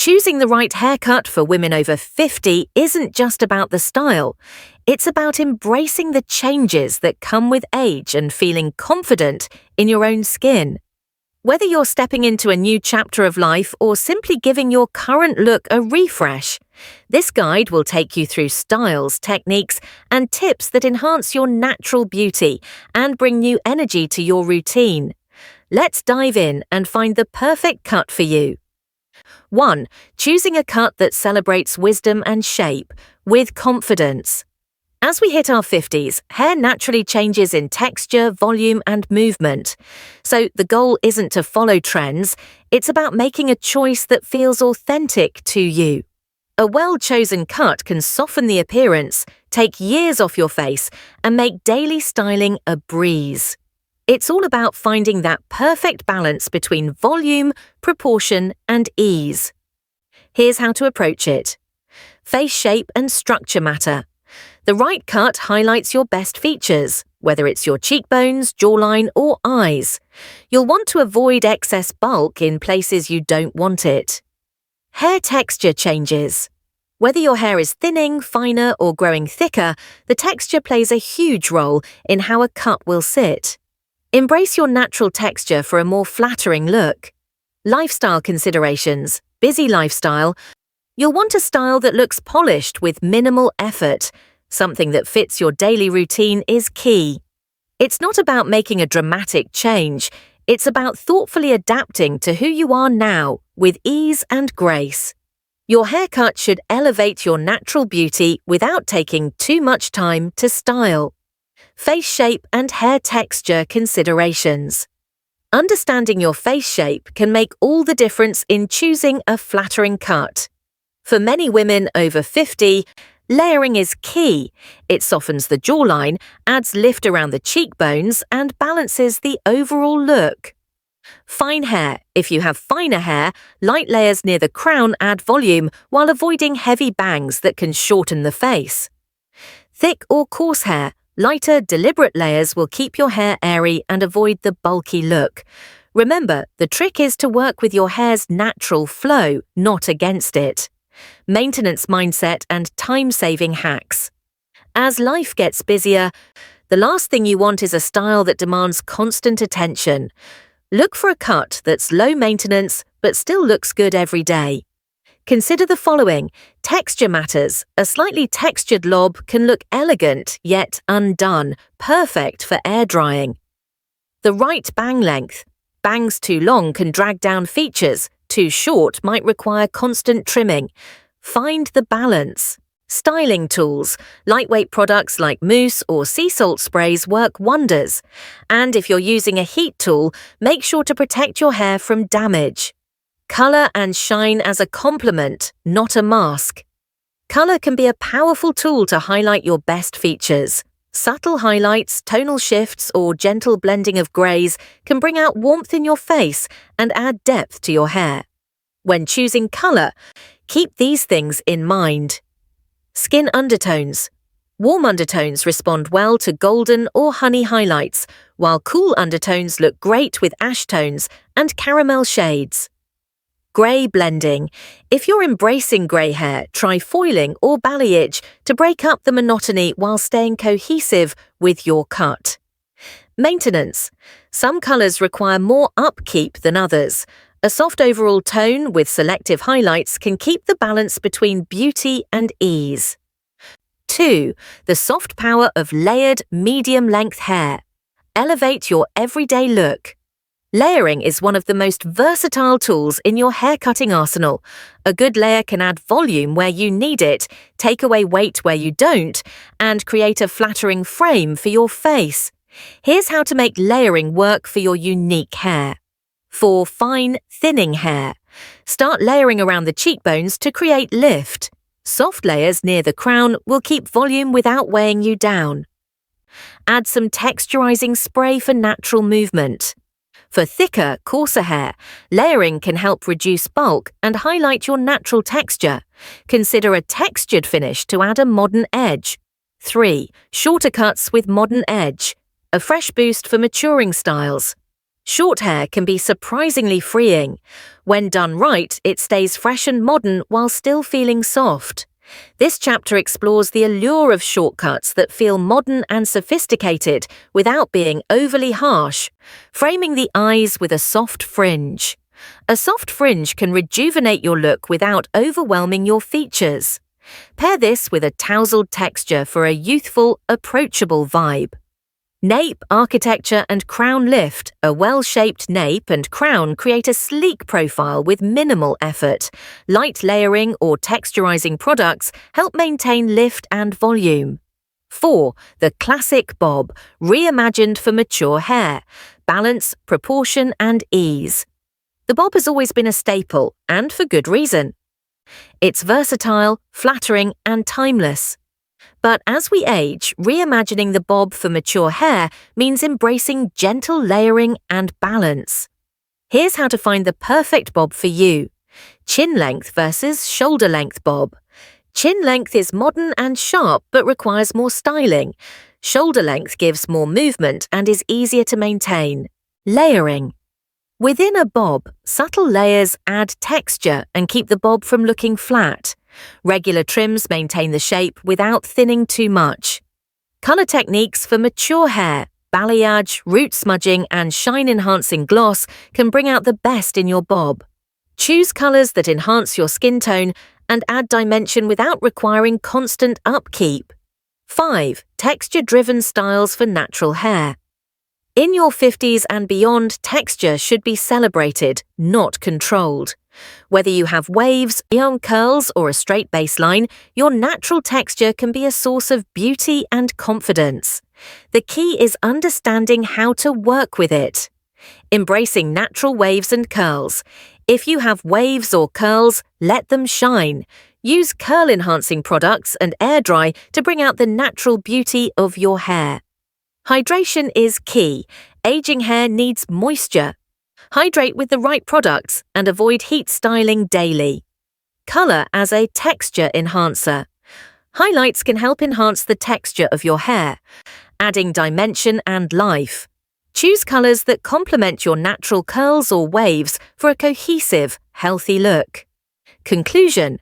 Choosing the right haircut for women over 50 isn't just about the style. It's about embracing the changes that come with age and feeling confident in your own skin. Whether you're stepping into a new chapter of life or simply giving your current look a refresh, this guide will take you through styles, techniques, and tips that enhance your natural beauty and bring new energy to your routine. Let's dive in and find the perfect cut for you. 1. Choosing a cut that celebrates wisdom and shape with confidence. As we hit our 50s, hair naturally changes in texture, volume, and movement. So the goal isn't to follow trends, it's about making a choice that feels authentic to you. A well-chosen cut can soften the appearance, take years off your face, and make daily styling a breeze. It's all about finding that perfect balance between volume, proportion, and ease. Here's how to approach it. Face shape and structure matter. The right cut highlights your best features, whether it's your cheekbones, jawline, or eyes. You'll want to avoid excess bulk in places you don't want it. Hair texture changes. Whether your hair is thinning, finer, or growing thicker, the texture plays a huge role in how a cut will sit. Embrace your natural texture for a more flattering look. Lifestyle considerations. Busy lifestyle. You'll want a style that looks polished with minimal effort. Something that fits your daily routine is key. It's not about making a dramatic change. It's about thoughtfully adapting to who you are now with ease and grace. Your haircut should elevate your natural beauty without taking too much time to style. Face shape and hair texture considerations. Understanding your face shape can make all the difference in choosing a flattering cut. For many women over 50, layering is key. It softens the jawline, adds lift around the cheekbones, and balances the overall look. Fine hair. If you have finer hair, light layers near the crown add volume while avoiding heavy bangs that can shorten the face. Thick or coarse hair. Lighter, deliberate layers will keep your hair airy and avoid the bulky look. Remember, the trick is to work with your hair's natural flow, not against it. Maintenance mindset and time-saving hacks. As life gets busier, the last thing you want is a style that demands constant attention. Look for a cut that's low maintenance but still looks good every day. Consider the following. Texture matters. A slightly textured lob can look elegant yet undone, perfect for air drying. The right bang length. Bangs too long can drag down features. Too short might require constant trimming. Find the balance. Styling tools. Lightweight products like mousse or sea salt sprays work wonders. And if you're using a heat tool, make sure to protect your hair from damage. Color and shine as a complement, not a mask. Color can be a powerful tool to highlight your best features. Subtle highlights, tonal shifts, or gentle blending of grays can bring out warmth in your face and add depth to your hair. When choosing color, keep these things in mind. Skin undertones. Warm undertones respond well to golden or honey highlights, while cool undertones look great with ash tones and caramel shades. Grey blending. If you're embracing grey hair, try foiling or balayage to break up the monotony while staying cohesive with your cut. Maintenance. Some colours require more upkeep than others. A soft overall tone with selective highlights can keep the balance between beauty and ease. 2. The soft power of layered, medium-length hair. Elevate your everyday look. Layering is one of the most versatile tools in your haircutting arsenal. A good layer can add volume where you need it, take away weight where you don't, and create a flattering frame for your face. Here's how to make layering work for your unique hair. For fine, thinning hair, start layering around the cheekbones to create lift. Soft layers near the crown will keep volume without weighing you down. Add some texturizing spray for natural movement. For thicker, coarser hair, layering can help reduce bulk and highlight your natural texture. Consider a textured finish to add a modern edge. 3. Shorter cuts with modern edge. A fresh boost for maturing styles. Short hair can be surprisingly freeing. When done right, it stays fresh and modern while still feeling soft. This chapter explores the allure of shortcuts that feel modern and sophisticated without being overly harsh, framing the eyes with a soft fringe. A soft fringe can rejuvenate your look without overwhelming your features. Pair this with a tousled texture for a youthful, approachable vibe. Nape, architecture and crown lift. A well-shaped nape and crown create a sleek profile with minimal effort. Light layering or texturizing products help maintain lift and volume. 4. The classic bob, reimagined for mature hair. Balance, proportion and ease. The bob has always been a staple, and for good reason. It's versatile, flattering and timeless. But as we age, reimagining the bob for mature hair means embracing gentle layering and balance. Here's how to find the perfect bob for you. Chin length versus shoulder length bob. Chin length is modern and sharp but requires more styling. Shoulder length gives more movement and is easier to maintain. Layering. Within a bob, subtle layers add texture and keep the bob from looking flat. Regular trims maintain the shape without thinning too much. Color techniques for mature hair. Balayage, root smudging and shine-enhancing gloss can bring out the best in your bob. Choose colors that enhance your skin tone and add dimension without requiring constant upkeep. 5. Texture-driven styles for natural hair. In your 50s and beyond, texture should be celebrated, not controlled. Whether you have waves, young curls, or a straight baseline, your natural texture can be a source of beauty and confidence. The key is understanding how to work with it. Embracing natural waves and curls. If you have waves or curls, let them shine. Use curl-enhancing products and air dry to bring out the natural beauty of your hair. Hydration is key. Aging hair needs moisture. Hydrate with the right products and avoid heat styling daily. Color as a texture enhancer. Highlights can help enhance the texture of your hair, adding dimension and life. Choose colors that complement your natural curls or waves for a cohesive, healthy look. Conclusion: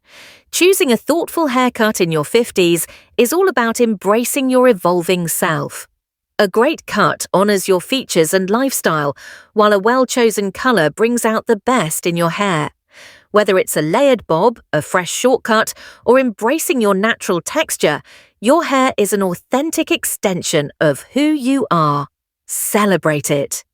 choosing a thoughtful haircut in your 50s is all about embracing your evolving self. A great cut honors your features and lifestyle, while a well-chosen color brings out the best in your hair. Whether it's a layered bob, a fresh shortcut, or embracing your natural texture, your hair is an authentic extension of who you are. Celebrate it.